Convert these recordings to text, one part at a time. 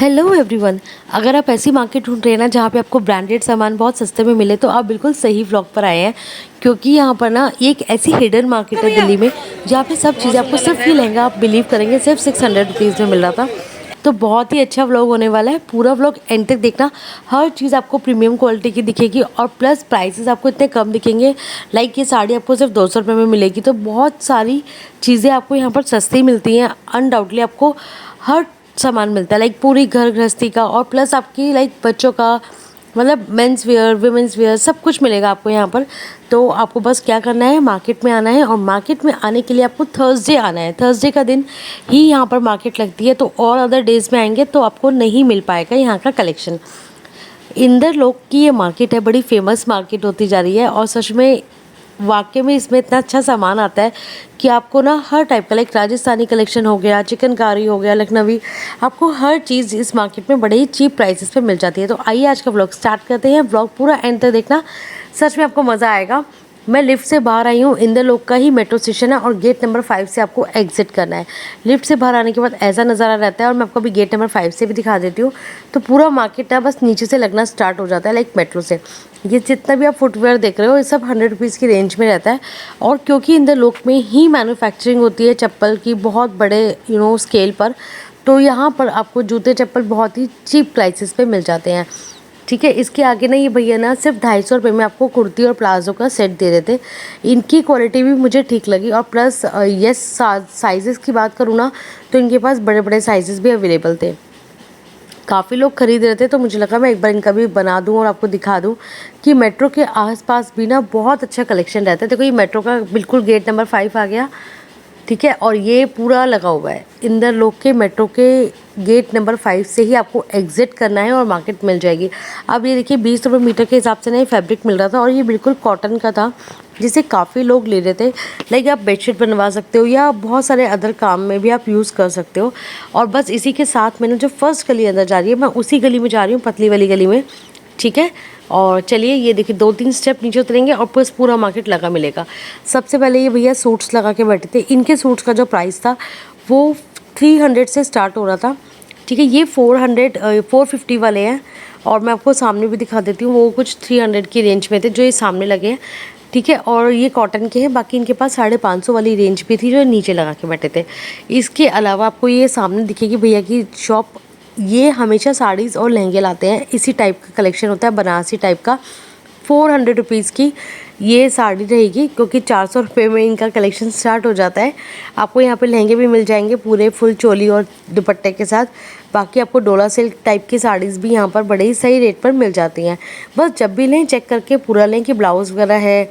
Hello everyone. अगर आप ऐसी मार्केट ढूंढ रहे हैं ना जहाँ पे आपको ब्रांडेड सामान बहुत सस्ते में मिले तो आप बिल्कुल सही व्लॉग पर आए हैं, क्योंकि यहाँ पर ना एक ऐसी हिडन मार्केट है दिल्ली में जहाँ पे सब बहुत चीज़ें आपको सुंदर लग सिर्फ रहा ये है ना। लहंगा आप बिलीव करेंगे सिर्फ 600 रुपीज़ में मिल रहा था। तो बहुत ही अच्छा व्लॉग होने वाला है, पूरा व्लॉग एंड तक देखना। हर चीज़ आपको प्रीमियम क्वालिटी की दिखेगी और प्लस प्राइसेस आपको इतने कम दिखेंगे। लाइक ये साड़ी आपको सिर्फ 200 रुपये में मिलेगी, तो बहुत सारी चीज़ें आपको यहाँ पर सस्ती मिलती हैं। अनडाउटली आपको हर सामान मिलता है, लाइक पूरी घर गृहस्थी का और प्लस आपकी लाइक बच्चों का, मतलब मेंस वेयर विमेंस वेयर सब कुछ मिलेगा आपको यहाँ पर। तो आपको बस क्या करना है, मार्केट में आना है। और मार्केट में आने के लिए आपको थर्सडे आना है। थर्सडे का दिन ही यहाँ पर मार्केट लगती है, तो और अदर डेज में आएंगे तो आपको नहीं मिल पाएगा यहाँ का कलेक्शन। इंदर लोक की ये मार्केट है, बड़ी फेमस मार्केट होती जा रही है और सच में वाकई में इसमें इतना अच्छा सामान आता है कि आपको ना हर टाइप का, लाइक राजस्थानी कलेक्शन हो गया, चिकनकारी हो गया, लखनवी, आपको हर चीज़ इस मार्केट में बड़े ही चीप प्राइसेस पे मिल जाती है। तो आइए आज का व्लॉग स्टार्ट करते हैं। व्लॉग पूरा एंड तक देखना, सच में आपको मज़ा आएगा। मैं लिफ्ट से बाहर आई हूँ, इंदर लोक का ही मेट्रो स्टेशन है और गेट नंबर 5 से आपको एग्जिट करना है। लिफ्ट से बाहर आने के बाद ऐसा नज़ारा रहता है और मैं आपको अभी गेट नंबर 5 से भी दिखा देती हूँ। तो पूरा मार्केट है, बस नीचे से लगना स्टार्ट हो जाता है लाइक मेट्रो से। ये जितना भी आप फुटवेयर देख रहे हो ये सब 100 रुपीज़ की रेंज में रहता है। और क्योंकि इंदर लोक में ही मैन्युफैक्चरिंग होती है चप्पल की बहुत बड़े स्केल पर, तो यहाँ पर आपको जूते चप्पल बहुत ही चीप प्राइसेस पे मिल जाते हैं। ठीक है, इसके आगे ना ये भैया ना सिर्फ 250 रुपये में आपको कुर्ती और प्लाजो का सेट दे रहे थे। इनकी क्वालिटी भी मुझे ठीक लगी और प्लस ये साइज़ेस की बात करूँ ना तो इनके पास बड़े बड़े साइज़ेस भी अवेलेबल थे। काफ़ी लोग खरीद रहे थे, तो मुझे लगा मैं एक बार इनका भी बना दूं और आपको दिखा दूं कि मेट्रो के आसपास भी ना बहुत अच्छा कलेक्शन रहता है। देखो ये मेट्रो का बिल्कुल गेट नंबर 5 आ गया, ठीक है। और ये पूरा लगा हुआ है इंदर लोक के मेट्रो के गेट नंबर 5 से ही आपको एग्जिट करना है और मार्केट मिल जाएगी। अब ये देखिए 20 रुपये मीटर के हिसाब से ना ये फैब्रिक मिल रहा था और ये बिल्कुल कॉटन का था, जिसे काफ़ी लोग ले रहे थे। लाइक आप बेडशीट बनवा सकते हो या बहुत सारे अदर काम में भी आप यूज़ कर सकते हो। और बस इसी के साथ मैंने जो फर्स्ट गली अंदर जा रही है, मैं उसी गली में जा रही हूँ, पतली वाली गली में, ठीक है। और चलिए ये देखिए 2-3 स्टेप नीचे उतरेंगे और बस पूरा मार्केट लगा मिलेगा। सबसे पहले ये भैया सूट्स लगा के बैठे थे। इनके सूट्स का जो प्राइस था वो 300 से स्टार्ट हो रहा था, ठीक है। ये 450 वाले हैं और मैं आपको सामने भी दिखा देती हूँ, वो कुछ 300 की रेंज में थे जो ये सामने लगे हैं, ठीक है। और ये कॉटन के हैं। बाकी इनके पास 550 वाली रेंज भी थी जो नीचे लगा के बैठे थे। इसके अलावा आपको ये सामने दिखेगी भैया की शॉप। ये हमेशा साड़ीज़ और लहंगे लाते हैं, इसी टाइप का कलेक्शन होता है, बनारसी टाइप का। 400 रुपीज़ की ये साड़ी रहेगी, क्योंकि 400 रुपये में इनका कलेक्शन स्टार्ट हो जाता है। आपको यहाँ पे लहंगे भी मिल जाएंगे पूरे फुल चोली और दुपट्टे के साथ। बाकी आपको डोला सिल्क टाइप की साड़ीज़ भी यहाँ पर बड़े ही सही रेट पर मिल जाती हैं। बस जब भी लें चेक करके पूरा लें कि ब्लाउज़ वगैरह है,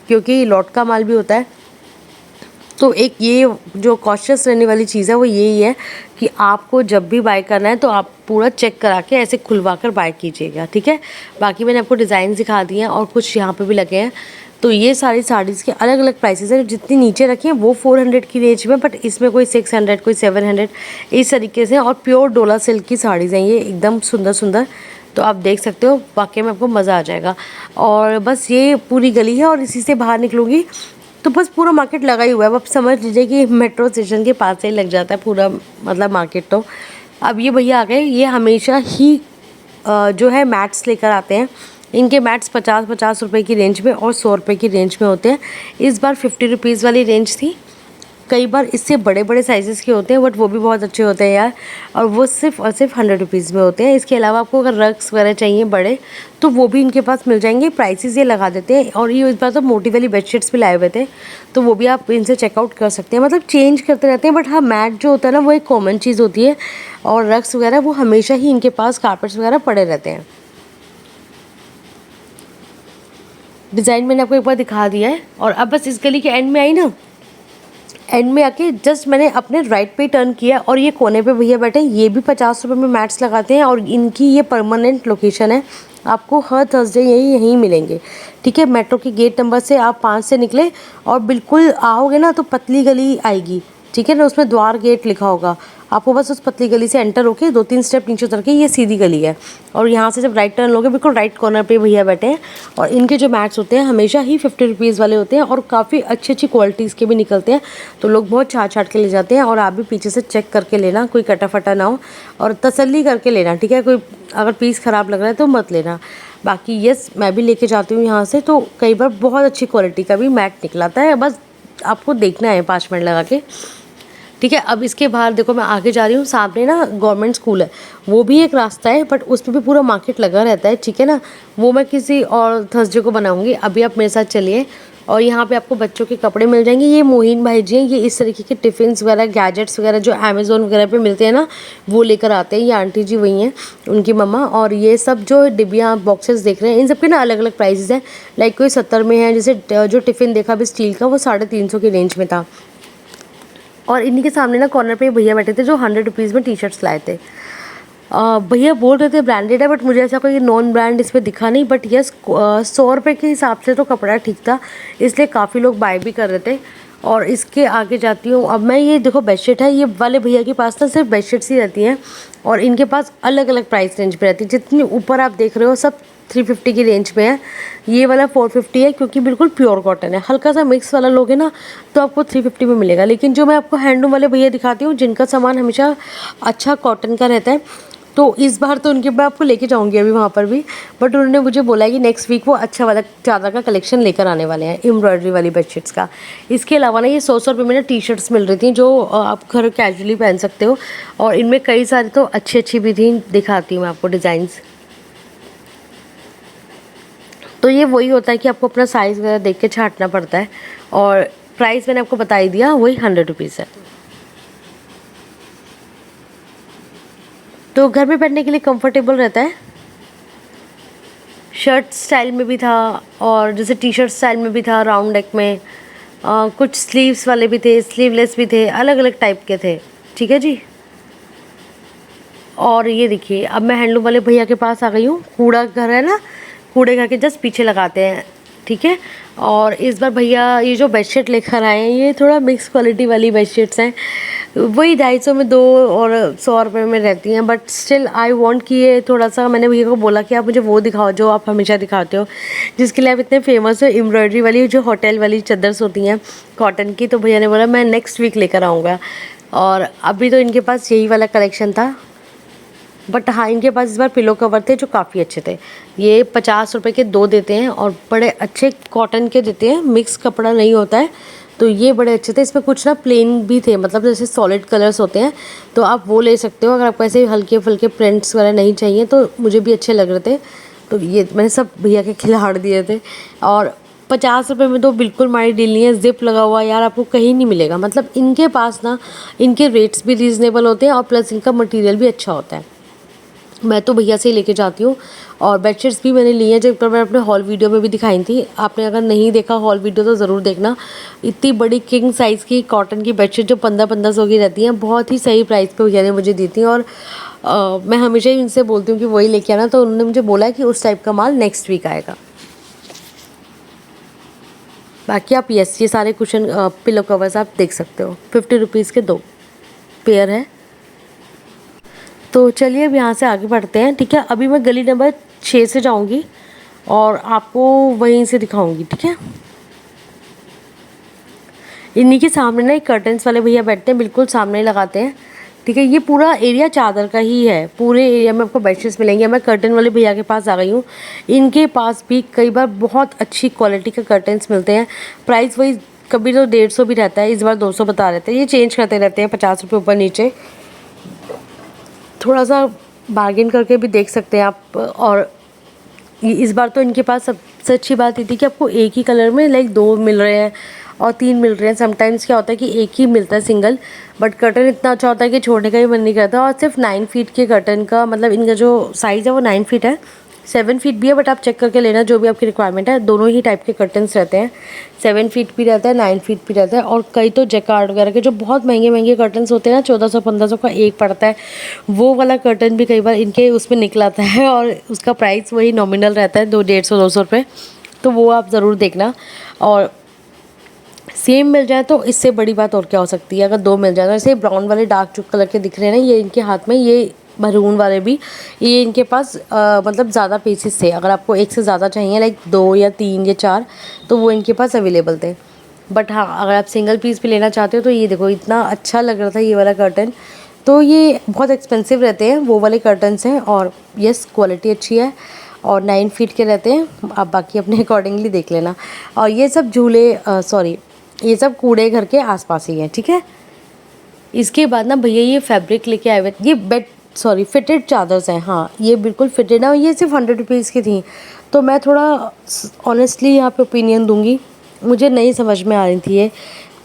क्योंकि लॉट का माल भी होता है। तो एक ये जो कॉशियस रहने वाली चीज़ है वो यही है कि आपको जब भी बाय करना है तो आप पूरा चेक करा के ऐसे खुलवा कर बाय कीजिएगा, ठीक है। बाकी मैंने आपको डिज़ाइन दिखा दिए हैं और कुछ यहाँ पे भी लगे हैं। तो ये सारी साड़ीज़ के अलग अलग प्राइसेस हैं। जितनी नीचे रखी हैं वो 400 की रेंज में, बट इसमें कोई 600 कोई 700 इस तरीके से। और प्योर डोला सिल्क की साड़ीज़ हैं ये, एकदम सुंदर सुंदर। तो आप देख सकते हो, वाकई में आपको मज़ा आ जाएगा। और बस ये पूरी गली है और इसी से बाहर निकलूँगी तो बस पूरा मार्केट लगा ही हुआ है। अब समझ लीजिए कि मेट्रो स्टेशन के पास से ही लग जाता है पूरा, मतलब मार्केट। तो अब ये भैया आ गए, ये हमेशा ही जो है मैट्स लेकर आते हैं। इनके मैट्स 50-50 रुपये की रेंज में और 100 रुपये की रेंज में होते हैं। इस बार 50 रुपीज़ वाली रेंज थी। कई बार इससे बड़े बड़े साइज़ेस के होते हैं, बट वो भी बहुत अच्छे होते हैं यार। और वो सिर्फ और सिर्फ 100 रुपीज़ में होते हैं। इसके अलावा आपको अगर रग्स वगैरह चाहिए बड़े, तो वो भी इनके पास मिल जाएंगे। प्राइसेस ये लगा देते हैं। और ये इस बार तो मोटी वाली बेडशीट्स भी लाए हुए थे, तो वो भी आप इनसे चेकआउट कर सकते हैं। मतलब चेंज करते रहते हैं, बट हाँ मैट जो होता है ना वो एक कॉमन चीज़ होती है। और रग्स वगैरह वो हमेशा ही इनके पास, कार्पेट्स वगैरह पड़े रहते हैं। डिज़ाइन मैंने आपको एक बार दिखा दिया है। और अब बस इस गली के एंड में आई ना, एंड में आके जस्ट मैंने अपने राइट पे टर्न किया और ये कोने पे भैया बैठे, ये भी 50 रुपये में मैट्स लगाते हैं और इनकी ये परमानेंट लोकेशन है। आपको हर थर्सडे यहीं मिलेंगे, ठीक है। मेट्रो के गेट नंबर से आप 5 से निकले और बिल्कुल आओगे ना तो पतली गली आएगी, ठीक है ना, उसमें द्वार गेट लिखा होगा। आपको बस उस पतली गली से एंटर होके 2-3 स्टेप नीचे उतर के ये सीधी गली है, और यहाँ से जब राइट टर्न लोगे बिल्कुल राइट कॉर्नर पे भैया बैठे हैं। और इनके जो मैट्स होते हैं हमेशा ही 50 रुपीज़ वाले होते हैं और काफ़ी अच्छी अच्छी क्वालिटीज़ के भी निकलते हैं, तो लोग बहुत छाट के ले जाते हैं। और आप भी पीछे से चेक करके लेना, कोई कटा फटा ना हो, और तसल्ली करके लेना, ठीक है। कोई अगर पीस ख़राब लग रहा है तो मत लेना। बाकी यस, मैं भी लेके जाती हूँ यहाँ से, तो कई बार बहुत अच्छी क्वालिटी का भी मैट निकलाता है, बस आपको देखना है 5 मिनट लगा के, ठीक है। अब इसके बाहर देखो, मैं आगे जा रही हूँ, सामने ना गवर्नमेंट स्कूल है, वो भी एक रास्ता है, बट उस पर भी पूरा मार्केट लगा रहता है, ठीक है ना। वो मैं किसी और थर्सडे को बनाऊँगी, अभी आप मेरे साथ चलिए। और यहाँ पे आपको बच्चों के कपड़े मिल जाएंगे। ये मोहिन भाई जी हैं, ये इस तरीके के टिफ़िन्स वगैरह, गैजेट्स वगैरह जो अमेज़ोन वगैरह पे मिलते हैं ना, वो लेकर आते हैं। ये आंटी जी वही हैं, उनकी मम्मा। और ये सब जो डिब्बियाँ बॉक्सेस देख रहे हैं, इन सब के ना अलग अलग प्राइसेस हैं। लाइक कोई 70 में है, जैसे जो टिफ़िन देखा अभी स्टील का, वो 350 की रेंज में था। और इन्हीं के सामने ना कॉर्नर पे भैया बैठे थे जो 100 रुपीज़ में टी शर्ट्स लाए थे। भैया बोल रहे थे ब्रांडेड है, बट मुझे ऐसा कोई नॉन ब्रांड इसमें दिखा नहीं। बट यस, 100 रुपये के हिसाब से तो कपड़ा ठीक था, इसलिए काफ़ी लोग बाय भी कर रहे थे। और इसके आगे जाती हूँ। अब मैं, ये देखो बेडशीट है, ये वाले भैया के पास ना सिर्फ बेडशीट्स ही रहती हैं, और इनके पास अलग अलग प्राइस रेंज पे रहती है। जितनी ऊपर आप देख रहे हो सब 350 की रेंज में है, ये वाला 450 है, क्योंकि बिल्कुल प्योर कॉटन है। हल्का सा मिक्स वाला लोगे ना तो आपको 350 में मिलेगा। लेकिन जो मैं आपको हैंडलूम वाले भैया दिखाती हूँ, जिनका सामान हमेशा अच्छा कॉटन का रहता है, तो इस बार तो उनके मैं आपको लेके जाऊंगी अभी वहाँ पर भी। बट उन्होंने मुझे बोला है कि नेक्स्ट वीक वो अच्छा वाला चादर का कलेक्शन लेकर आने वाले हैं, एम्ब्रॉयडरी वाली बेडशीट्स का। इसके अलावा ना ये 100 रुपये में ना टी शर्ट्स मिल रही थी, जो आप घर कैजुअली पहन सकते हो। और इनमें कई सारी तो अच्छी अच्छी भी थी, दिखाती हूँ मैं आपको डिज़ाइंस। तो ये वही होता है कि आपको अपना साइज़ वगैरह देख के छांटना पड़ता है। और प्राइस मैंने आपको बता ही दिया, वही 100 रुपीज़ है। तो घर में पहनने के लिए कंफर्टेबल रहता है। शर्ट स्टाइल में भी था, और जैसे टी शर्ट स्टाइल में भी था, राउंड नेक में। कुछ स्लीव्स वाले भी थे, स्लीवलेस भी थे, अलग अलग टाइप के थे, ठीक है जी। और ये देखिए, अब मैं हैंडलूम वाले भैया के पास आ गई हूँ। कूड़ा घर है ना, कूड़े घर के जस्ट पीछे लगाते हैं, ठीक है। और इस बार भैया ये जो बेडशीट लेकर आए हैं, ये थोड़ा मिक्स क्वालिटी वाली बेडशीट्स हैं। वही 250 में 2 और 100 रुपये में रहती हैं, बट स्टिल आई वांट कि ये थोड़ा सा, मैंने भैया को बोला कि आप मुझे वो दिखाओ जो आप हमेशा दिखाते हो, जिसके लिए आप इतने फेमस हो, एम्ब्रॉयडरी वाली जो होटल वाली चादर्स होती हैं कॉटन की। तो भैया ने बोला मैं नेक्स्ट वीक लेकर आऊँगा। और अभी तो इनके पास यही वाला कलेक्शन था। बट हाँ, इनके पास इस बार पिलो कवर थे जो काफ़ी अच्छे थे। ये 50 रुपये के 2 देते हैं, और बड़े अच्छे कॉटन के देते हैं, मिक्स कपड़ा नहीं होता है। तो ये बड़े अच्छे थे। इसमें कुछ ना प्लेन भी थे, मतलब जैसे सॉलिड कलर्स होते हैं, तो आप वो ले सकते हो। अगर आपको ऐसे हल्के फुल्के प्रिंट्स वगैरह नहीं चाहिए, तो मुझे भी अच्छे लग रहे थे, तो ये मैंने सब भैया के खिलाड़ दिए थे। और 50 रुपये में तो बिल्कुल मारी डील नहीं है। ज़िप लगा हुआ यार आपको कहीं नहीं मिलेगा। मतलब इनके पास ना, इनके रेट्स भी रीज़नेबल होते हैं, और प्लस इनका मटेरियल भी अच्छा होता है। मैं तो भैया से ही लेके जाती हूँ। और बेडशीट्स भी मैंने ली हैं, जो मैं अपने हॉल वीडियो में भी दिखाई थी। आपने अगर नहीं देखा हॉल वीडियो तो ज़रूर देखना। इतनी बड़ी किंग साइज़ की कॉटन की बेडशीट जो 1500 की रहती हैं, बहुत ही सही प्राइस पे भैया ने मुझे दी थी। और मैं हमेशा ही उनसे बोलती हूँ कि वही लेके आना, तो उन्होंने मुझे बोला है कि उस टाइप का माल नेक्स्ट वीक आएगा। बाकी आप यस, ये सारे कुशन पिलो कवर्स आप देख सकते हो, 50 रुपीज़ के 2 पेयर है। तो चलिए अब यहाँ से आगे बढ़ते हैं, ठीक है। अभी मैं गली नंबर 6 से जाऊँगी और आपको वहीं से दिखाऊँगी, ठीक है। इन्हीं के सामने ना एक कर्टन्स वाले भैया बैठते हैं, बिल्कुल सामने लगाते हैं, ठीक है। ये पूरा एरिया चादर का ही है, पूरे एरिया में आपको बेडशीट्स मिलेंगे। मैं कर्टन वाले भैया के पास आ गई हूँ। इनके पास भी कई बार बहुत अच्छी क्वालिटी के कर्टन्स मिलते हैं। प्राइस वही कभी तो 150 भी रहता है, इस बार 200 बता रहे थे। ये चेंज करते रहते हैं, 50 रुपये ऊपर नीचे, थोड़ा सा बार्गेन करके भी देख सकते हैं आप। और इस बार तो इनके पास सबसे अच्छी बात ये थी कि आपको एक ही कलर में लाइक 2 मिल रहे हैं और 3 मिल रहे हैं। समटाइम्स क्या होता है कि एक ही मिलता है सिंगल, बट कर्टन इतना अच्छा होता है कि छोड़ने का भी मन नहीं करता। और सिर्फ 9 फीट के कर्टन का, मतलब इनका जो साइज़ है वो 9 फीट है, 7 फीट भी है, बट आप चेक करके लेना जो भी आपकी रिक्वायरमेंट है। दोनों ही टाइप के कर्टन्स रहते हैं, 7 फीट भी रहता है, 9 फीट भी रहता है। और कई तो जैकार्ड वगैरह के जो बहुत महंगे महंगे कर्टन्स होते हैं ना, 1400-1500 का एक पड़ता है, वो वाला कर्टन भी कई बार इनके उसमें निकल आता है, और उसका प्राइस वही नॉमिनल रहता है, 150-200 रुपये। तो वो आप ज़रूर देखना। और सेम मिल जाए तो इससे बड़ी बात और क्या हो सकती है। अगर 2 मिल जाए तो ऐसे ब्राउन वाले डार्क जो कलर के दिख रहे हैं ना, ये इनके हाथ में, ये मरून वाले भी, ये इनके पास मतलब ज़्यादा पीसेस थे। अगर आपको एक से ज़्यादा चाहिए लाइक 2 या 3 या 4, तो वो इनके पास अवेलेबल थे। बट हाँ, अगर आप सिंगल पीस भी लेना चाहते हो तो ये देखो इतना अच्छा लग रहा था ये वाला कर्टन। तो ये बहुत एक्सपेंसिव रहते हैं वो वाले कर्टन्स हैं, और यस क्वालिटी अच्छी है, और 9 फीट के रहते हैं। आप बाकी अपने अकॉर्डिंगली देख लेना। और ये सब झूले सॉरी ये सब कूड़े घर के आसपास ही हैं, ठीक है। इसके बाद ना भैया ये फैब्रिक लेके आए हुए, ये बेड सॉरी फिटेड चादर्स हैं। हाँ, ये बिल्कुल फिटेड है, और ये सिर्फ 100 रुपीज़ की थी। तो मैं थोड़ा ऑनेस्टली यहाँ पे ओपिनियन दूंगी, मुझे नहीं समझ में आ रही थी ये।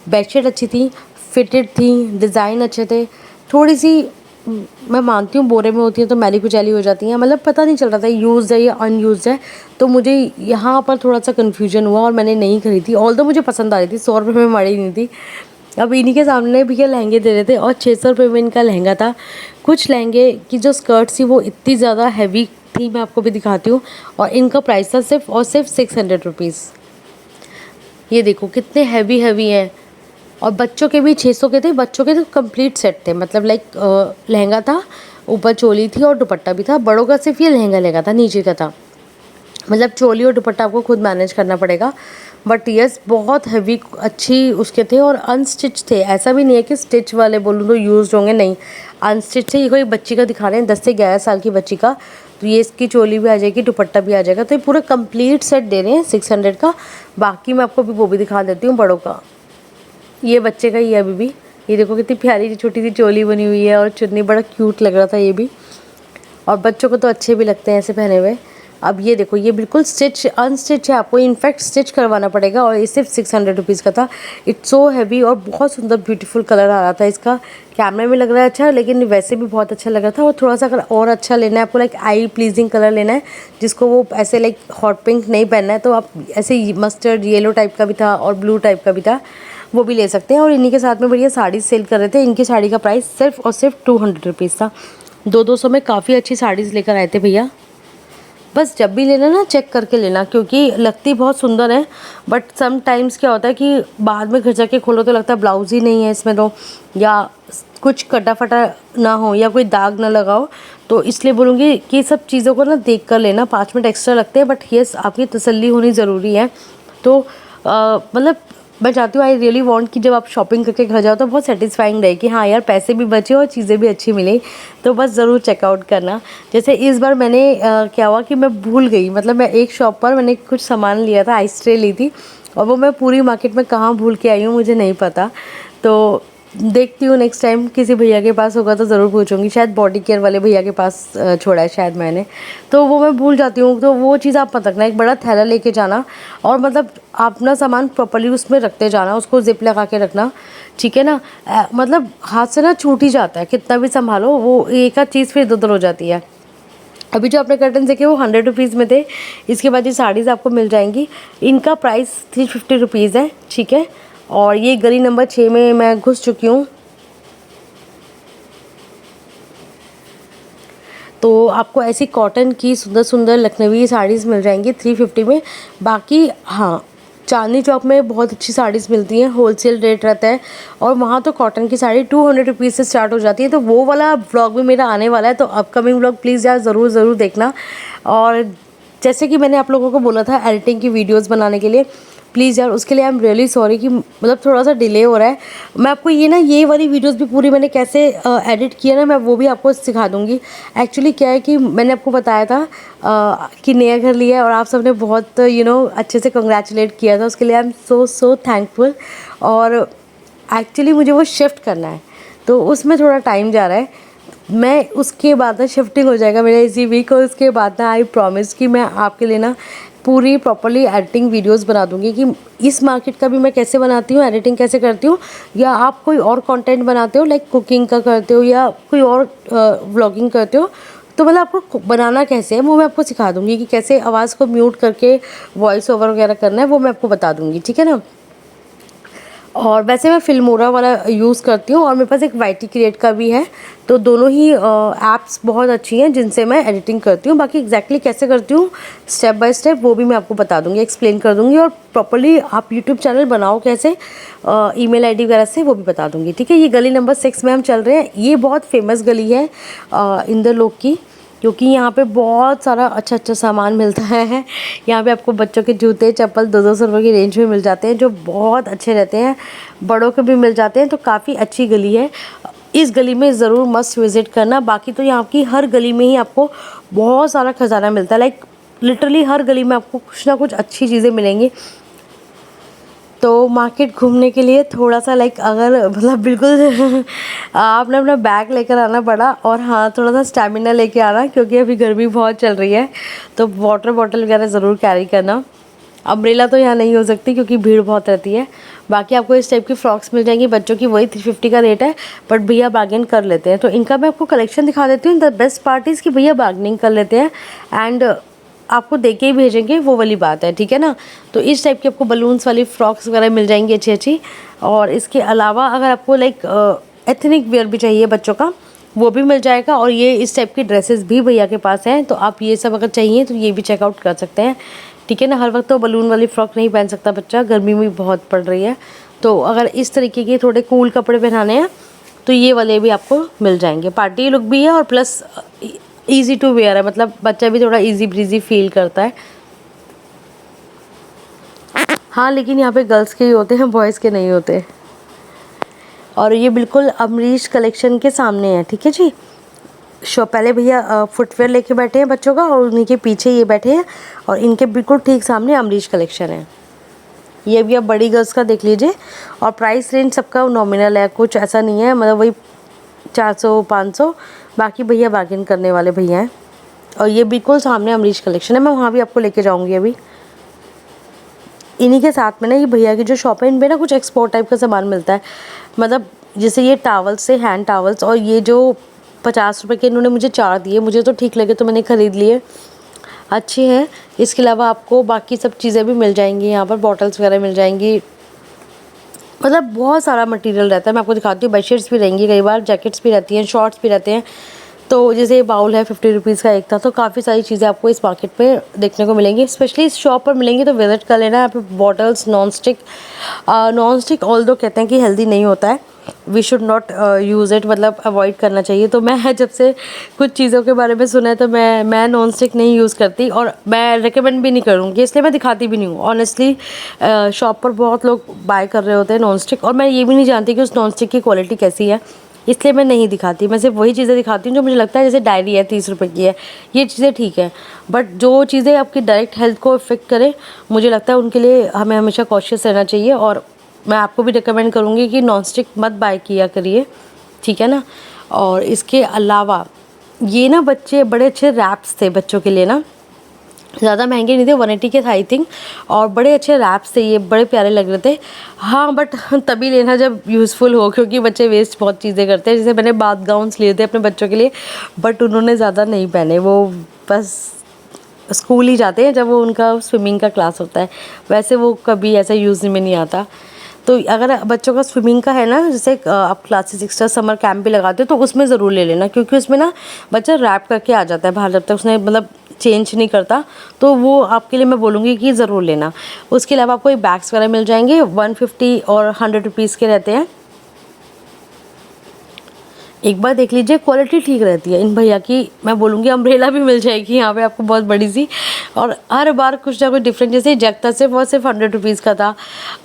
बेडशीट अच्छी थी, फिटेड थी, डिज़ाइन अच्छे थे। थोड़ी सी मैं मानती हूँ बोरे में होती है तो मैली कुचैली हो जाती हैं, मतलब पता नहीं चल रहा था यूज़ है या अनयूज़ है। तो मुझे यहाँ पर थोड़ा सा कन्फ्यूजन हुआ और मैंने नहीं खरीदी। ऑल्दो मुझे पसंद आ रही थी, 100 रुपये में मड़ी नहीं थी। अब इन्हीं के सामने भैया लहंगे दे रहे थे, और 600 रुपये में इनका लहंगा था। कुछ लहंगे की जो स्कर्ट थी वो इतनी ज़्यादा हैवी थी, मैं आपको भी दिखाती हूँ। और इनका प्राइस था सिर्फ और सिर्फ 600 रुपीज़। ये देखो कितने हैवी हैवी हैं। और बच्चों के भी 600 के थे। बच्चों के तो कंप्लीट सेट थे, मतलब लाइक लहंगा था, ऊपर चोली थी और दुपट्टा भी था। बड़ों का सिर्फ ये लहंगा लहंगा था, नीचे का था, मतलब चोली और दुपट्टा आपको खुद मैनेज करना पड़ेगा। बट यस बहुत हैवी अच्छी उसके थे, और अनस्टिच थे। ऐसा भी नहीं है कि स्टिच वाले बोलूँ तो यूज़ होंगे, नहीं, अनस्टिच थे। ये कोई बच्ची का दिखा रहे हैं, 10 से 11 साल की बच्ची का। तो ये इसकी चोली भी आ जाएगी, दुपट्टा भी आ जाएगा। तो ये पूरा कंप्लीट सेट दे रहे हैं 600 का। बाकी मैं आपको भी वो भी दिखा देती हूँ बड़ों का। ये बच्चे का ही है अभी भी। ये देखो कितनी प्यारी सी छोटी सी चोली बनी हुई है, और चुन्नी बड़ा क्यूट लग रहा था ये भी। और बच्चों को तो अच्छे भी लगते हैं ऐसे पहने हुए। अब ये देखो ये बिल्कुल स्टिच अनस्टिच है, आपको इनफैक्ट स्टिच करवाना पड़ेगा, और ये सिर्फ 600 रुपीज़ का था। इट्स सो हैवी, और बहुत सुंदर ब्यूटीफुल कलर आ रहा था इसका। कैमरे में लग रहा है अच्छा, लेकिन वैसे भी बहुत अच्छा लग रहा था। और थोड़ा सा अगर और अच्छा लेना है आपको, लाइक आई प्लीजिंग कलर लेना है, जिसको वो ऐसे लाइक हॉट पिंक नहीं पहनना है, तो आप ऐसे मस्टर्ड येलो टाइप का भी था और ब्लू टाइप का भी था, वो भी ले सकते हैं। और इन्हीं के साथ में बढ़िया साड़ी सेल कर रहे थे। इनकी साड़ी का प्राइस सिर्फ और सिर्फ 200 रुपीज़ था। 200 में काफ़ी अच्छी साड़ीज़ लेकर आए थे भैया। बस जब भी लेना ना चेक करके लेना, क्योंकि लगती बहुत सुंदर है, बट सम टाइम्स क्या होता है कि बाद में घर जाके खोलो तो लगता है ब्लाउज़ ही नहीं है इसमें, तो या कुछ कटा फटा ना हो या कोई दाग ना लगा हो। तो इसलिए बोलूँगी कि सब चीज़ों को ना देख कर लेना। 5 मिनट एक्स्ट्रा लगते हैं, बट येस आपकी तसल्ली होनी ज़रूरी है। तो मतलब मैं चाहती हूँ, आई रियली वांट कि जब आप शॉपिंग करके घर जाओ तो बहुत सेटिस्फाइंग रहे कि हाँ यार पैसे भी बचे और चीज़ें भी अच्छी मिली। तो बस ज़रूर चेकआउट करना। जैसे इस बार मैंने क्या हुआ कि मैं भूल गई, मतलब मैं एक शॉप पर मैंने कुछ सामान लिया था, आइस ट्रे ली थी, और वो मैं पूरी मार्केट में कहाँ भूल के आई हूँ मुझे नहीं पता। तो देखती हूँ नेक्स्ट टाइम किसी भैया के पास होगा तो ज़रूर पूछूंगी। शायद बॉडी केयर वाले भैया के पास छोड़ा है शायद मैंने, तो वो मैं भूल जाती हूँ। तो वो चीज़ आप मत रखना, एक बड़ा थैला लेके जाना, और मतलब अपना सामान प्रॉपर्ली उसमें रखते जाना, उसको जिप लगा के रखना, ठीक है ना। मतलब हाथ से ना छूट ही जाता है, कितना भी संभालो वो एक आध चीज़ फिर इधर उधर हो जाती है। अभी जो आपने कर्टन देखे वो 100 रुपीज़ में थे। इसके बाद ये साड़ीज़ आपको मिल जाएंगी। इनका प्राइस 350 रुपीज़ है, ठीक है। और ये गली नंबर 6 में मैं घुस चुकी हूँ। तो आपको ऐसी कॉटन की सुंदर सुंदर लखनवी साड़ीज़ मिल जाएंगी 350 में। बाकी हाँ, चांदनी चौक में बहुत अच्छी साड़ीज़ मिलती हैं, होलसेल रेट रहता है, और वहाँ तो कॉटन की साड़ी 200 रुपीज़ से स्टार्ट हो जाती है। तो वो वाला व्लॉग भी मेरा आने वाला है, तो अपकमिंग व्लॉग प्लीज़ यार ज़रूर ज़रूर देखना। और जैसे कि मैंने आप लोगों को बोला था एडिटिंग की वीडियोस बनाने के लिए, प्लीज़ यार उसके लिए आई एम रियली सॉरी कि मतलब थोड़ा सा डिले हो रहा है। मैं आपको ये ना ये वाली वीडियोस भी पूरी मैंने कैसे एडिट किया ना, मैं वो भी आपको सिखा दूँगी। एक्चुअली क्या है कि मैंने आपको बताया था कि नया घर लिया है, और आप सबने बहुत अच्छे से कंग्रेचुलेट किया था, उसके लिए आई एम सो थैंकफुल। और एक्चुअली मुझे वो शिफ्ट करना है, तो उसमें थोड़ा टाइम जा रहा है। मैं उसके बाद ना शिफ्टिंग हो जाएगा मेरा इसी वीक, और उसके बाद ना आई प्रॉमिस कि मैं आपके लिए ना पूरी प्रॉपर्ली एडिटिंग वीडियोस बना दूंगी कि इस मार्केट का भी मैं कैसे बनाती हूँ, एडिटिंग कैसे करती हूँ, या आप कोई और कंटेंट बनाते हो लाइक कुकिंग का करते हो या कोई और व्लॉगिंग करते हो, तो मतलब आपको बनाना कैसे है वो मैं आपको सिखा दूंगी कि कैसे आवाज़ को म्यूट करके वॉइस ओवर वगैरह करना है, वो मैं आपको बता दूंगी, ठीक है ना। और वैसे मैं फिल्मोरा वाला यूज़ करती हूँ और मेरे पास एक वाईटी क्रिएट का भी है। तो दोनों ही ऐप्स बहुत अच्छी हैं जिनसे मैं एडिटिंग करती हूँ। बाकी एग्जैक्टली कैसे करती हूँ स्टेप बाय स्टेप वो भी मैं आपको बता दूँगी, एक्सप्लेन कर दूँगी। और प्रॉपर्ली आप यूट्यूब चैनल बनाओ कैसे, ईमेल आईडी वगैरह से, वो भी बता दूँगी। ठीक है, ये गली नंबर 6 में हम चल रहे हैं। ये बहुत फेमस गली है इंदरलोक की, क्योंकि यहाँ पे बहुत सारा अच्छा अच्छा सामान मिलता है। यहाँ पे आपको बच्चों के जूते चप्पल 200-200 रुपये की रेंज में मिल जाते हैं, जो बहुत अच्छे रहते हैं। बड़ों के भी मिल जाते हैं, तो काफ़ी अच्छी गली है। इस गली में ज़रूर मस्ट विज़िट करना। बाकी तो यहाँ की हर गली में ही आपको बहुत सारा खजाना मिलता है। लाइक लिटरली हर गली में आपको कुछ ना कुछ अच्छी चीज़ें मिलेंगी। तो मार्केट घूमने के लिए थोड़ा सा लाइक अगर मतलब बिल्कुल आपने अपना बैग लेकर आना पड़ा, और हाँ थोड़ा सा स्टैमिना लेके आना, क्योंकि अभी गर्मी बहुत चल रही है। तो वाटर बॉटल वगैरह ज़रूर कैरी करना। अम्ब्रेला तो यहाँ नहीं हो सकती क्योंकि भीड़ बहुत रहती है। बाकी आपको इस टाइप की फ्रॉक्स मिल जाएंगी बच्चों की, वही 350 का रेट है, बट भैया बार्गेन कर लेते हैं। तो इनका मैं आपको कलेक्शन दिखा देती हूँ। द बेस्ट पार्ट इज़ कि भैया बार्गेनिंग कर लेते हैं एंड आपको दे के ही भेजेंगे, वो वाली बात है। ठीक है ना। तो इस टाइप की आपको बलून्स वाली फ्रॉक्स वगैरह मिल जाएंगी अच्छी अच्छी। और इसके अलावा अगर आपको लाइक एथनिक वेयर भी चाहिए बच्चों का, वो भी मिल जाएगा। और ये इस टाइप की ड्रेसेस भी भैया के पास हैं, तो आप ये सब अगर चाहिए तो ये भी चेकआउट कर सकते हैं। ठीक है ना। हर वक्त तो बलून वाली फ्रॉक नहीं पहन सकता बच्चा, गर्मी भी बहुत पड़ रही है। तो अगर इस तरीके के थोड़े कूल कपड़े पहनाने हैं तो ये वाले भी आपको मिल जाएंगे। पार्टी लुक भी है और प्लस ईजी टू वेयर है, मतलब बच्चा भी थोड़ा ईजी ब्रीजी फील करता है। हाँ लेकिन यहाँ पे गर्ल्स के ही होते हैं, बॉयज़ के नहीं होते। और ये बिल्कुल अमरीश कलेक्शन के सामने है। ठीक है जी। पहले भैया फुटवेयर लेके बैठे हैं बच्चों का, और उन्हीं के पीछे ये बैठे हैं, और इनके बिल्कुल ठीक सामने अमरीश कलेक्शन है। ये भी आप बड़ी गर्ल्स का देख लीजिए। और प्राइस रेंज सबका नॉमिनल है, कुछ ऐसा नहीं है, मतलब वही 400-500। बाकी भैया बार्गेन करने वाले भैया हैं। और ये बिल्कुल सामने अमरीश कलेक्शन है, मैं वहाँ भी आपको लेके जाऊँगी अभी। इन्हीं के साथ में ना ये भैया की जो शॉप है, इन पे ना कुछ एक्सपोर्ट टाइप का सामान मिलता है। मतलब जैसे ये टावल्स से हैंड टावल्स, और ये जो 50 रुपये के इन्होंने मुझे 4 दिए, मुझे तो ठीक लगे तो मैंने ख़रीद लिए, अच्छे हैं। इसके अलावा आपको बाकी सब चीज़ें भी मिल जाएंगी यहाँ पर, बॉटल्स वगैरह मिल जाएंगी। मतलब बहुत सारा मटेरियल रहता है। मैं आपको दिखाती हूँ, बेडशीट्स भी रहेंगी, कई बार जैकेट्स भी रहती हैं, शॉर्ट्स भी रहते हैं। तो जैसे ये बाउल है 50 रुपीज़ का एक था। तो काफ़ी सारी चीज़ें आपको इस मार्केट में देखने को मिलेंगी, स्पेशली इस शॉप पर मिलेंगी, तो विज़िट कर लेना। यहाँ पे बॉटल्स नॉन स्टिक ऑल दो कहते हैं कि हेल्दी नहीं होता है, we should not use it, मतलब अवॉइड करना चाहिए। तो मैं जब से कुछ चीज़ों के बारे में सुना है तो मैं नॉन स्टिक नहीं यूज़ करती, और मैं रिकमेंड भी नहीं करूँगी, इसलिए मैं दिखाती भी नहीं हूँ ऑनेस्टली। शॉप पर बहुत लोग बाय कर रहे होते हैं नॉन स्टिक, और मैं ये भी नहीं जानती कि उस नॉन स्टिक की क्वालिटी कैसी है, इसलिए मैं नहीं दिखाती। मैं सिर्फ वही चीज़ें दिखाती हूँ जो मुझे लगता है, जैसे डायरी है 30 रुपये की है, ये चीज़ें ठीक है, बट जो चीज़ें आपकी डायरेक्ट हेल्थ को इफ़ेक्ट करें, मुझे लगता है उनके लिए हमें हमेशा कॉशियस रहना चाहिए। और मैं आपको भी रिकमेंड करूँगी कि नॉन स्टिक मत बाय किया करिए। ठीक है ना। और इसके अलावा ये ना बच्चे बड़े अच्छे रैप्स थे बच्चों के लिए ना, ज़्यादा महंगे नहीं थे, 180 के था आई थिंक, और बड़े अच्छे रैप्स थे, ये बड़े प्यारे लग रहे थे। हाँ बट तभी लेना जब यूज़फुल हो, क्योंकि बच्चे वेस्ट बहुत चीज़ें करते हैं। जैसे मैंने बाथ गाउन्स लिए थे अपने बच्चों के लिए, बट उन्होंने ज़्यादा नहीं पहने, वो बस स्कूल ही जाते हैं जब वो उनका स्विमिंग का क्लास होता है, वैसे वो कभी ऐसा यूज़ में नहीं आता। तो अगर बच्चों का स्विमिंग का है ना, जैसे आप क्लासेस एक्स्ट्रा समर कैंप भी लगाते हो, तो उसमें ज़रूर ले लेना, क्योंकि उसमें ना बच्चा रैप करके आ जाता है बाहर, जब तक उसने मतलब चेंज नहीं करता। तो वो आपके लिए मैं बोलूँगी कि ज़रूर लेना। उसके अलावा आपको ये बैग्स वगैरह मिल जाएंगे, 150 और 100 रुपीज़ के रहते हैं। एक बार देख लीजिए, क्वालिटी ठीक रहती है इन भैया की। मैं बोलूँगी अम्ब्रेला भी मिल जाएगी यहाँ पे आपको बहुत बड़ी सी, और हर बार कुछ ना कुछ डिफरेंट। जैसे जगता से वो सिर्फ 100 रुपीज़ का था,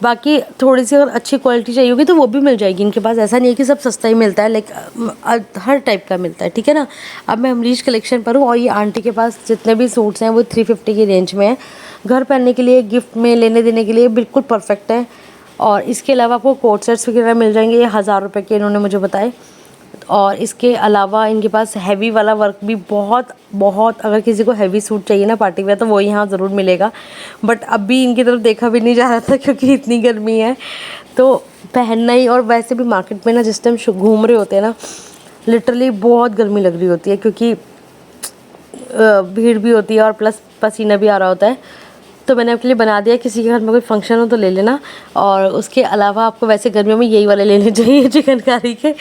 बाकी थोड़ी सी अगर अच्छी क्वालिटी चाहिए होगी तो वो भी मिल जाएगी इनके पास। ऐसा नहीं है कि सब सस्ता ही मिलता है, लाइक हर टाइप का मिलता है। ठीक है ना। अब मैं अमरीश कलेक्शन पर हूँ, और ये आंटी के पास जितने भी सूट्स हैं वो 350 की रेंज में है। घर पहनने के लिए, गिफ्ट में लेने देने के लिए बिल्कुल परफेक्ट है। और इसके अलावा आपको कोट सेट्स वगैरह मिल जाएंगे, ये 1000 रुपये के इन्होंने मुझे बताए। और इसके अलावा इनके पास हैवी वाला वर्क भी बहुत अगर किसी को हैवी सूट चाहिए ना पार्टी वेयर, तो वो यहाँ ज़रूर मिलेगा। बट अभी इनकी तरफ देखा भी नहीं जा रहा था क्योंकि इतनी गर्मी है, तो पहनना ही। और वैसे भी मार्केट में ना जिस टाइम घूम रहे होते हैं ना, लिटरली बहुत गर्मी लग रही होती है, क्योंकि भीड़ भी होती है और प्लस पसीना भी आ रहा होता है। तो मैंने आपके लिए बना दिया, किसी के घर में कोई फंक्शन हो तो ले लेना। और उसके अलावा आपको वैसे गर्मियों में यही वाले लेने चाहिए चिकनकारी के।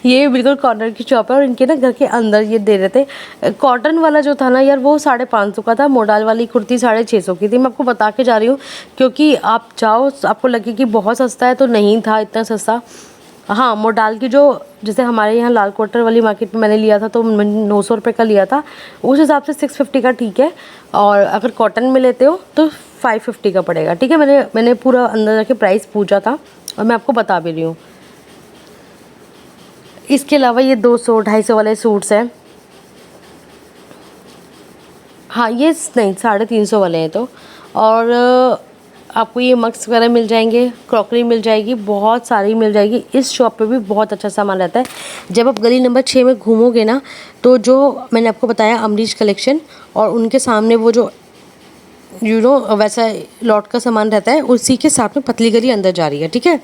ये बिल्कुल कॉर्नर की शॉप है और इनके ना घर के अंदर ये दे रहे थे। कॉटन वाला जो था ना यार वो 550 का था, मोडाल वाली कुर्ती 650 की थी। मैं आपको बता के जा रही हूँ क्योंकि आप जाओ आपको लगे कि बहुत सस्ता है, तो नहीं था इतना सस्ता। हाँ, मोडाल की जो जैसे हमारे यहाँ लाल क्वार्टर वाली मार्केट में मैंने लिया था तो 900 रुपये का लिया था, उस हिसाब से 650 का ठीक है। और अगर कॉटन में लेते हो तो 550 का पड़ेगा, ठीक है। मैंने पूरा अंदर जाके प्राइस पूछा था और मैं आपको बता भी रही हूँ। इसके अलावा ये 200-250 वाले सूट्स हैं। हाँ, ये नहीं 350 वाले हैं तो। और आपको ये मग्स वगैरह मिल जाएंगे, क्रॉकरी मिल जाएगी, बहुत सारी मिल जाएगी। इस शॉप पे भी बहुत अच्छा सामान रहता है। जब आप गली नंबर 6 में घूमोगे ना तो जो मैंने आपको बताया अमरीश कलेक्शन और उनके सामने वो जो वैसा लॉट का सामान रहता है, उसी के साथ में पतली गली अंदर जा रही है, ठीक है।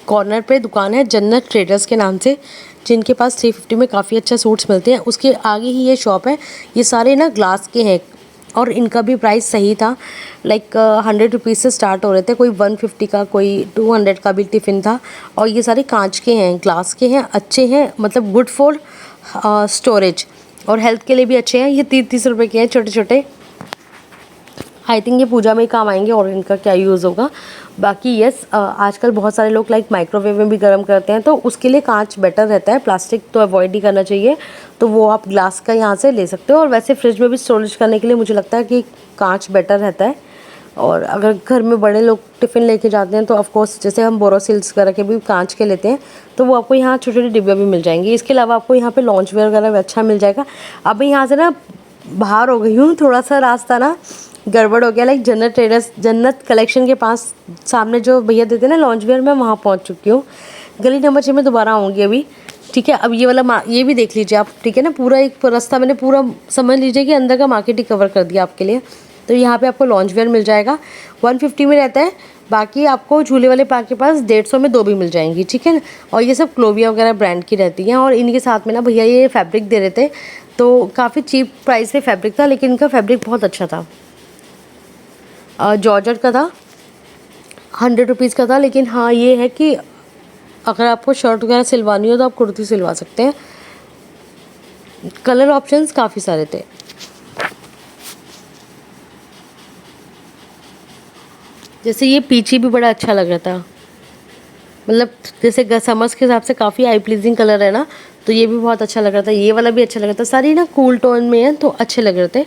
कॉर्नर पे दुकान है जन्नत ट्रेडर्स के नाम से, जिनके पास 350 में काफ़ी अच्छा सूट्स मिलते हैं। उसके आगे ही ये शॉप है। ये सारे ना ग्लास के हैं और इनका भी प्राइस सही था। लाइक 100 रुपीज़ से स्टार्ट हो रहे थे, कोई 150 का, कोई 200 का भी टिफ़िन था। और ये सारे कांच के हैं, ग्लास के हैं, अच्छे हैं, मतलब गुड फॉर स्टोरेज और हेल्थ के लिए भी अच्छे हैं। ये 30-30 रुपये के हैं, छोटे छोटे। आई थिंक ये पूजा में ही काम आएंगे और इनका क्या यूज़ होगा। बाकी यस, आजकल बहुत सारे लोग लाइक माइक्रोवेव में भी गर्म करते हैं, तो उसके लिए कांच बेटर रहता है, प्लास्टिक तो अवॉइड ही करना चाहिए। तो वो आप ग्लास का यहाँ से ले सकते हो। और वैसे फ्रिज में भी स्टोरेज करने के लिए मुझे लगता है कि कांच बेटर रहता है। और अगर घर में बड़े लोग टिफ़िन लेके जाते हैं तो ऑफकोर्स जैसे हम बोरोसिल्स वगैरह के भी कांच के लेते हैं, तो वो आपको यहाँ छोटे छोटे डिब्बे भी मिल जाएंगे। इसके अलावा आपको यहाँ पे लॉन्च वेयर वगैरह भी अच्छा मिल जाएगा। अब मैं यहाँ से ना बाहर हो गई हूँ, थोड़ा सा रास्ता ना गड़बड़ हो गया। लाइक जन्नत ट्रेडर्स, जन्नत कलेक्शन के पास सामने जो भैया देते हैं ना लॉन्च वेयर, मैं वहाँ पहुँच चुकी हूँ। गली नंबर 6 में दोबारा आऊँगी अभी, ठीक है। अब ये वाला ये भी देख लीजिए आप, ठीक है ना। पूरा एक रास्ता मैंने पूरा समझ लीजिए कि अंदर का मार्केट ही कवर कर दिया आपके लिए। तो यहाँ पे आपको लॉन्च वेयर मिल जाएगा, 150 में रहता है। बाकी आपको झूले वाले पार्क के पास 150 में 2 भी मिल जाएंगी, ठीक है ना। और ये सब क्लोविया वगैरह ब्रांड की रहती हैं। और इनके साथ में ना भैया ये फैब्रिक दे रहे थे, तो काफ़ी चीप प्राइस पे फैब्रिक था, लेकिन इनका फैब्रिक बहुत अच्छा था। जॉर्जेट का था, 100 रुपीज़ का था। लेकिन हाँ ये है कि अगर आपको शर्ट वगैरह सिलवानी हो तो आप कुर्ती सिलवा सकते हैं। कलर ऑप्शंस काफ़ी सारे थे। जैसे ये पीछे भी बड़ा अच्छा लग रहा था, मतलब जैसे समर्स के हिसाब से काफ़ी आई प्लीजिंग कलर है ना, तो ये भी बहुत अच्छा लग रहा था। ये वाला भी अच्छा लग रहा था। सारी ना कूल टोन में है तो अच्छे लग रहे थे।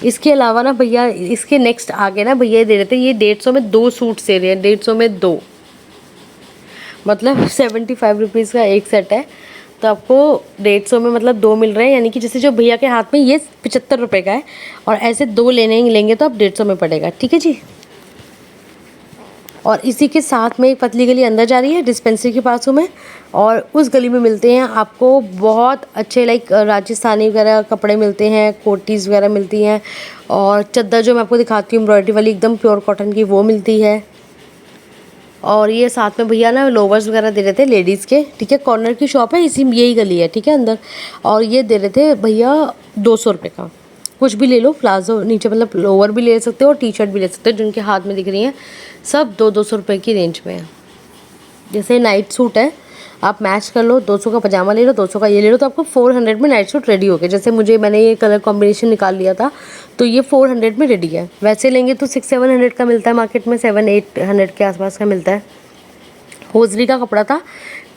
इसके अलावा ना भैया इसके नेक्स्ट आगे ना भैया दे रहे थे, ये 150 में 2 सूट दे रहे हैं, 150 में 2, मतलब 75 रुपीज़ का एक सेट है। तो आपको 150 में मतलब 2 मिल रहे हैं, यानी कि जैसे जो भैया के हाथ में ये 75 रुपये का है और ऐसे 2 लेंगे तो आप 150 में पड़ेगा, ठीक है जी। और इसी के साथ में एक पतली गली अंदर जा रही है, डिस्पेंसरी के पास हूँ मैं। और उस गली में मिलते हैं आपको बहुत अच्छे लाइक राजस्थानी वगैरह कपड़े मिलते हैं, कोटीज़ वगैरह मिलती हैं। और चद्दर जो मैं आपको दिखाती हूँ एम्ब्रॉयडरी वाली एकदम प्योर कॉटन की, वो मिलती है। और ये साथ में भैया ना लोवर्स वगैरह दे रहे थे लेडीज़ के, ठीक है। कॉर्नर की शॉप है, इसी यही गली है, ठीक है, अंदर। और ये दे रहे थे भैया 200 रुपये का। कुछ भी ले लो, प्लाजो नीचे मतलब लोअर भी ले सकते हो और टी शर्ट भी ले सकते हो, जिनके हाथ में दिख रही हैं सब 200-200 रुपये की रेंज में है। जैसे नाइट सूट है, आप मैच कर लो, 200 का पजामा ले लो, 200 का ये ले लो, तो आपको 400 में नाइट सूट रेडी हो गया। जैसे मैंने ये कलर कॉम्बिनेशन निकाल लिया था तो ये 400 में रेडी है। वैसे लेंगे तो 600-700 का मिलता है मार्केट में, 700-800 के आसपास का मिलता है। होजरी का कपड़ा था,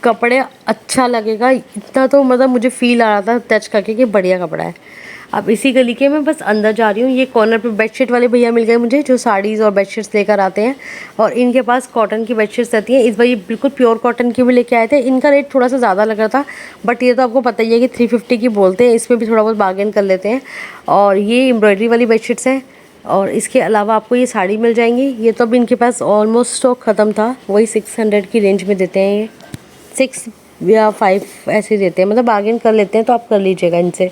कपड़े अच्छा लगेगा इतना तो मतलब मुझे फील आ रहा था टच करके कि बढ़िया कपड़ा है। अब इसी गली के मैं बस अंदर जा रही हूँ। ये कॉर्नर पे बेडशीट वाले भैया मिल गए मुझे, जो साड़ीज़ और बेडशीट्स लेकर आते हैं। और इनके पास कॉटन की बेडशीट्स रहती हैं। इस बार ये बिल्कुल प्योर कॉटन की भी लेके आए थे। इनका रेट थोड़ा सा ज़्यादा लग रहा था, बट ये तो आपको पता ही है कि 350 की बोलते हैं, इसमें भी थोड़ा बहुत बार्गेन कर लेते हैं। और ये एम्ब्रॉयडरी वाली बेडशीट्स हैं। और इसके अलावा आपको ये साड़ी मिल जाएंगी। ये तो अब इनके पास ऑलमोस्ट स्टॉक ख़त्म था, वही 600 की रेंज में देते हैं। ये 6 या 5 ऐसे देते हैं, मतलब बार्गेन कर लेते हैं, तो आप कर लीजिएगा इनसे।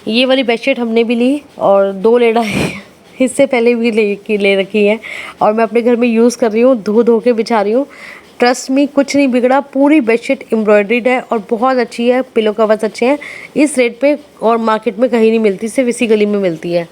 ये वाली बेडशीट हमने भी ली और 2 ले डाली, इससे पहले भी ले रखी है और मैं अपने घर में यूज़ कर रही हूँ, धो के बिछा रही हूँ। ट्रस्ट मी, कुछ नहीं बिगड़ा। पूरी बेडशीट एम्ब्रॉयडरीड है और बहुत अच्छी है, पिलो कवर्स अच्छे हैं। इस रेट पे और मार्केट में कहीं नहीं मिलती, सिर्फ इसी गली में मिलती है।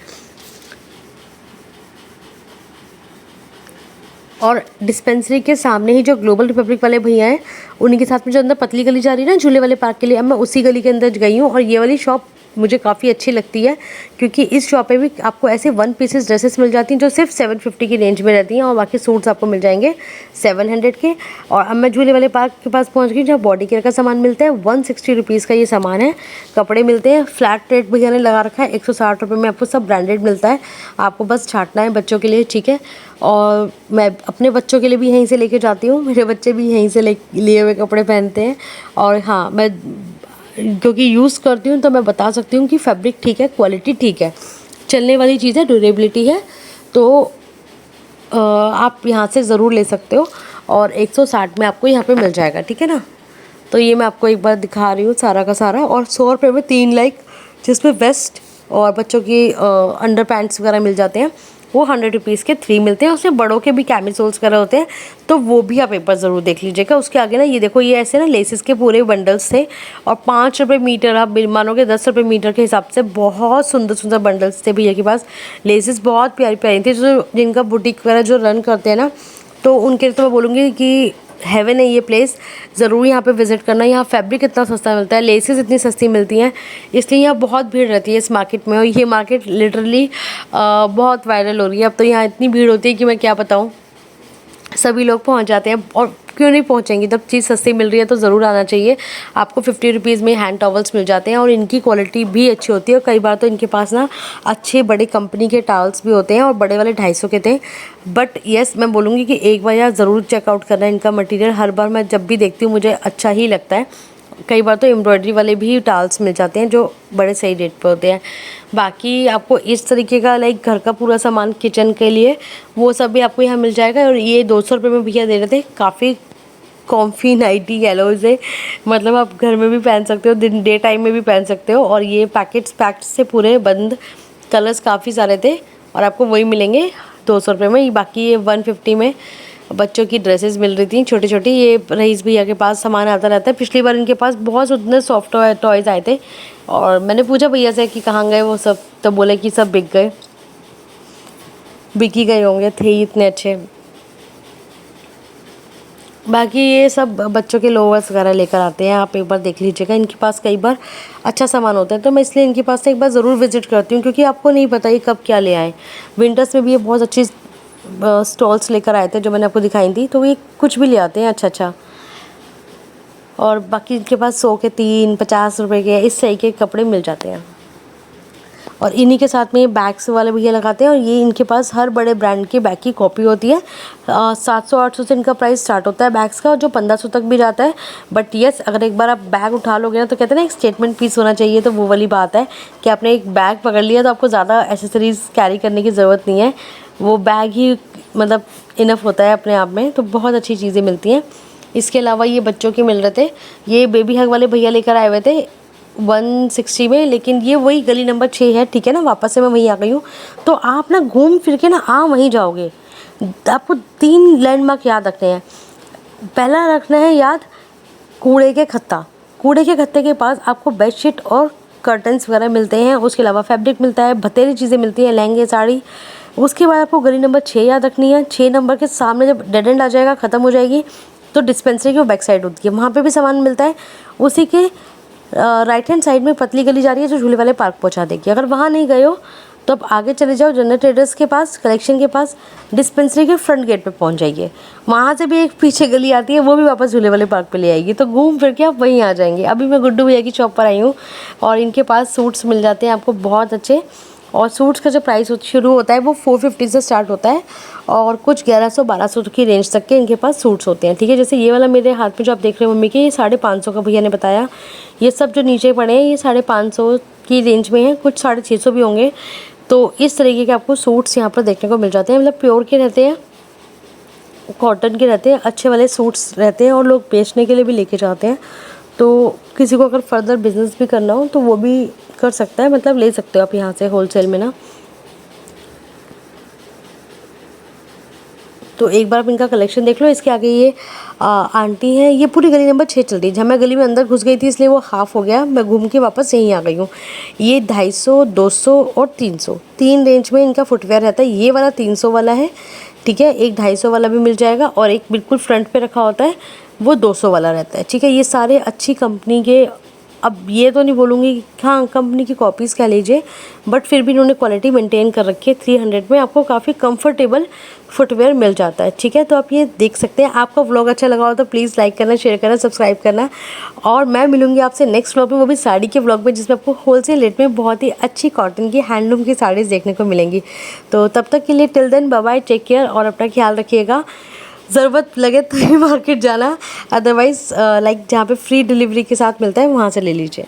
और डिस्पेंसरी के सामने ही जो ग्लोबल रिपब्लिक वाले भैया हैं, उन्हीं के साथ में जो अंदर पतली गली जा रही है ना झूले वाले पार्क के लिए, अब मैं उसी गली के अंदर गई हूँ। और ये वाली शॉप मुझे काफ़ी अच्छी लगती है, क्योंकि इस शॉप पे भी आपको ऐसे 1 पीसेस ड्रेसेस मिल जाती हैं जो सिर्फ 750 की रेंज में रहती हैं, और बाकी सूट्स आपको मिल जाएंगे 700 के। और अब मैं झूले वाले पार्क के पास पहुंच गई, जहाँ बॉडी केयर का सामान मिलता है। 160 रुपीज़ का ये सामान है। कपड़े मिलते हैं, फ्लैट रेट भैया ने लगा रखा है, 160 रुपये में आपको सब ब्रांडेड मिलता है। आपको बस छांटना है बच्चों के लिए, ठीक है। और मैं अपने बच्चों के लिए भी यहीं से लेके जाती हूँ, मेरे बच्चे भी यहीं से लिए हुए कपड़े पहनते हैं। और हाँ, मैं क्योंकि यूज़ करती हूँ तो मैं बता सकती हूँ कि फैब्रिक ठीक है, क्वालिटी ठीक है, चलने वाली चीज़ है, ड्यूरेबिलिटी है। तो आप यहाँ से ज़रूर ले सकते हो। और 160 में आपको यहाँ पे मिल जाएगा, ठीक है ना। तो ये मैं आपको एक बार दिखा रही हूँ सारा का सारा। और 100 रुपये में 3 लाइक, जिसमें वेस्ट और बच्चों की अंडर पैंट्स वगैरह मिल जाते हैं, वो 100 रुपीज़ के 3 मिलते हैं। उसमें बड़ों के भी कैमिसोल्स वगैरह होते हैं, तो वो भी आप एक बार ज़रूर देख लीजिएगा। उसके आगे ना ये देखो, ये ऐसे ना लेसेस के पूरे बंडल्स थे, और 5 रुपये मीटर, आप मानोगे 10 रुपये मीटर के हिसाब से बहुत सुंदर सुंदर बंडल्स थे भैया के पास। लेसेस बहुत प्यारी प्यारी थी, जो जिनका बुटीक वगैरह जो रन करते हैं ना, तो उनके लिए तो मैं बोलूँगी कि हेवन है ये प्लेस, ज़रूर यहाँ पे विज़िट करना। यहाँ फैब्रिक इतना सस्ता मिलता है, लेसेस इतनी सस्ती मिलती हैं, इसलिए यहाँ बहुत भीड़ रहती है इस मार्केट में। और ये मार्केट लिटरली बहुत वायरल हो रही है अब तो। यहाँ इतनी भीड़ होती है कि मैं क्या बताऊँ, सभी लोग पहुँच जाते हैं। और क्यों नहीं पहुँचेंगे, जब चीज़ सस्ती मिल रही है तो ज़रूर आना चाहिए। आपको 50 रुपीज़ में हैंड टॉवल्स मिल जाते हैं, और इनकी क्वालिटी भी अच्छी होती है। और कई बार तो इनके पास ना अच्छे बड़े कंपनी के टॉवल्स भी होते हैं, और बड़े वाले 250 के थे। बट येस, मैं बोलूँगी कि एक बार यार ज़रूर चेकआउट करना इनका मटेरियल। हर बार मैं जब भी देखती हूँ मुझे अच्छा ही लगता है। कई बार तो एम्ब्रॉयडरी वाले भी टॉवल्स मिल जाते हैं जो बड़े सही रेट पे होते हैं। बाकी आपको इस तरीके का लाइक घर का पूरा सामान किचन के लिए, वो सब भी आपको यहाँ मिल जाएगा। और ये 200 रुपये में भैया दे रहे थे, काफ़ी कॉम्फी नाइटी कह लो इसे, मतलब आप घर में भी पहन सकते हो, दिन डे टाइम में भी पहन सकते हो। और ये पैक्स से पूरे बंद, कलर्स काफ़ी सारे थे, और आपको वही मिलेंगे 200 रुपये में। बाकी ये 150 में बच्चों की ड्रेसेस मिल रही थी छोटी छोटी। ये रईस भैया के पास सामान आता रहता है, पिछली बार इनके पास बहुत सुंदर सॉफ्ट टॉयज़ आए थे, और मैंने पूछा भैया से कि कहाँ गए वो सब, तो बोले कि सब बिक गए, बिक ही गए होंगे, थे ही इतने अच्छे। बाकी ये सब बच्चों के लोवर्स वगैरह लेकर आते हैं, आप एक बार देख लीजिएगा। इनके पास कई बार अच्छा सामान होता है, तो मैं इसलिए इनके पास से एक बार ज़रूर विज़िट करती हूँ, क्योंकि आपको नहीं पता ये कब क्या ले आए। विंटर्स में भी ये बहुत अच्छी स्टॉल्स लेकर आए थे जो मैंने आपको दिखाई थी, तो ये कुछ भी ले आते हैं अच्छा अच्छा। और बाकी इनके पास 100 के 3, 50 रुपये के इस सही के कपड़े मिल जाते हैं। और इन्हीं के साथ में ये बैग्स वाले भैया लगाते हैं, और ये इनके पास हर बड़े ब्रांड के बैग की कॉपी होती है। 700-800 से इनका प्राइस स्टार्ट होता है बैग्स का, और जो 1500 तक भी जाता है। बट यस, अगर एक बार आप बैग उठा लोगे ना, तो कहते हैं ना एक स्टेटमेंट पीस होना चाहिए, तो वो वाली बात है कि आपने एक बैग पकड़ लिया तो आपको ज़्यादा एसेसरीज़ कैरी करने की ज़रूरत नहीं है, वो बैग ही मतलब इनफ होता है अपने आप में। तो बहुत अच्छी चीज़ें मिलती हैं। इसके अलावा ये बच्चों के मिल रहे थे, ये बेबी हग वाले भैया लेकर आए हुए थे 160 में, लेकिन ये वही गली नंबर 6 है, ठीक है ना। वापस से मैं वहीं आ गई हूँ, तो आप ना घूम फिर के ना वहीं जाओगे। आपको 3 लैंडमार्क याद रखने हैं। पहला रखना है याद, कूड़े के खत्ता। कूड़े के खत्ते के पास आपको बेडशीट और कर्टन्स वगैरह मिलते हैं, उसके अलावा फैब्रिक मिलता है, बतेरी चीज़ें मिलती हैं, लहंगे साड़ी। उसके बाद आपको गली नंबर 6 याद रखनी है। 6 नंबर के सामने जब डेड एंड आ जाएगा, ख़त्म हो जाएगी, तो डिस्पेंसरी की वो बैक साइड होती है, वहाँ पे भी सामान मिलता है। उसी के राइट हैंड साइड में पतली गली जा रही है जो झूले वाले पार्क पहुँचा देगी। अगर वहाँ नहीं गए हो तो आप आगे चले जाओ जनरल ट्रेडर्स के पास, कलेक्शन के पास, डिस्पेंसरी के फ्रंट गेट पे पहुँच जाइए। वहाँ से भी एक पीछे गली आती है, वो भी वापस झूले वाले पार्क पे ले आएगी, तो घूम फिर के आप वहीं आ जाएंगे। अभी मैं गुड्डू भैया की शॉप पर आई हूँ, और इनके पास सूट्स मिल जाते हैं आपको बहुत अच्छे। और सूट्स का जो प्राइस शुरू होता है वो 450 से स्टार्ट होता है, और कुछ 1100-1200 की रेंज तक के इनके पास सूट्स होते हैं, ठीक है। जैसे ये वाला मेरे हाथ में जो आप देख रहे हो मम्मी के, ये 550 का भैया ने बताया। ये सब जो नीचे पड़े हैं ये 550 की रेंज में हैं, कुछ 650 भी होंगे। तो इस तरीके के आपको सूट्स यहाँ पर देखने को मिल जाते हैं, मतलब प्योर के रहते हैं, कॉटन के रहते हैं, अच्छे वाले सूट्स रहते हैं, और लोग बेचने के लिए भी लेके जाते हैं। तो किसी को अगर फर्दर बिजनेस भी करना हो तो वो भी कर सकता है, मतलब ले सकते हो आप यहाँ से होलसेल में ना। तो एक बार आप इनका कलेक्शन देख लो। इसके आगे ये आंटी हैं, ये पूरी गली नंबर 6 चल रही है। जब मैं गली में अंदर घुस गई थी इसलिए वो हाफ हो गया, मैं घूम के वापस यहीं आ गई हूँ। ये 250, 200 और 300 3 रेंज में इनका फुटवेयर रहता है। ये वाला 300 वाला है, ठीक है। एक 250 वाला भी मिल जाएगा और एक बिल्कुल फ्रंट पे रखा होता है वो 200 वाला रहता है, ठीक है। ये सारे अच्छी कंपनी के, अब ये तो नहीं बोलूँगी हाँ कंपनी की कॉपीज़ कह लीजिए, बट फिर भी इन्होंने क्वालिटी मेंटेन कर रखी है। 300 में आपको काफ़ी कंफर्टेबल फुटवेयर मिल जाता है, ठीक है। तो आप ये देख सकते हैं। आपका व्लॉग अच्छा लगा हो तो प्लीज़ लाइक करना, शेयर करना, सब्सक्राइब करना। और मैं मिलूँगी आपसे नेक्स्ट व्लॉग में, वो भी साड़ी के व्लॉग में, जिसमें आपको होलसेल रेट में बहुत ही अच्छी कॉटन की हैंडलूम की साड़ीज़ देखने को मिलेंगी। तो तब तक के लिए till then bye bye, take care और अपना ख्याल रखिएगा। ज़रूरत लगे तो ही मार्केट जाना, अदरवाइज़ लाइक जहाँ पे फ्री डिलीवरी के साथ मिलता है वहाँ से ले लीजिए।